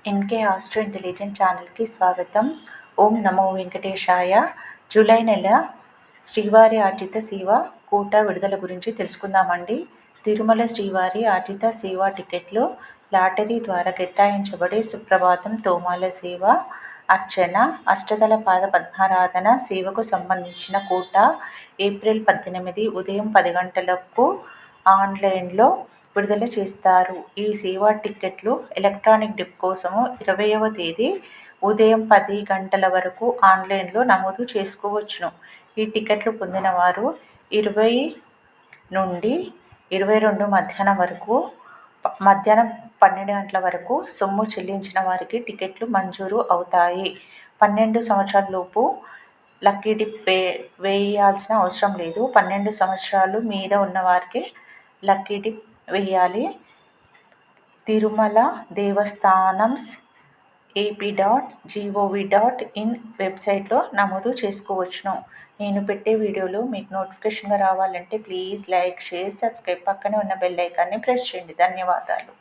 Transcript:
NK astro intelligent ఛానల్కి స్వాగతం. ఓం నమో వెంకటేశాయ. July నెల శ్రీవారి ఆర్జిత సేవ కోటా విడుదల గురించి తెలుసుకుందామండి. తిరుమల శ్రీవారి ఆర్జిత సేవ టికెట్లు లాటరీ ద్వారా కేటాయించబడే సుప్రభాతం తోమాల సేవ అర్చన అష్టదళ పాద పద్మారాధన సేవకు సంబంధించిన కోటా ఏప్రిల్ 18 ఉదయం 10 గంటలకు ఆన్లైన్లో విడుదల చేస్తారు. ఈ సేవా టిక్కెట్లు ఎలక్ట్రానిక్ డిప్ కోసము 20వ తేదీ ఉదయం 10 గంటల వరకు ఆన్లైన్లో నమోదు చేసుకోవచ్చును. ఈ టికెట్లు పొందిన వారు 20 నుండి 22 మధ్యాహ్నం 12 గంటల వరకు సొమ్ము చెల్లించిన వారికి టికెట్లు మంజూరు అవుతాయి. 12 సంవత్సరాల లోపు లక్కీ డిప్ వేయాల్సిన అవసరం లేదు. 12 సంవత్సరాలు మీద ఉన్న వారికి లక్కీ డిప్ వేయాలి. తిరుమల దేవస్థానమ్స్ ap.gov.in వెబ్సైట్లో నమోదు చేసుకోవచ్చును. నేను పెట్టే వీడియోలు మీకు నోటిఫికేషన్గా రావాలంటే ప్లీజ్ లైక్, షేర్, సబ్స్క్రైబ్, పక్కనే ఉన్న బెల్ ఐకాన్ని ప్రెస్ చేయండి. ధన్యవాదాలు.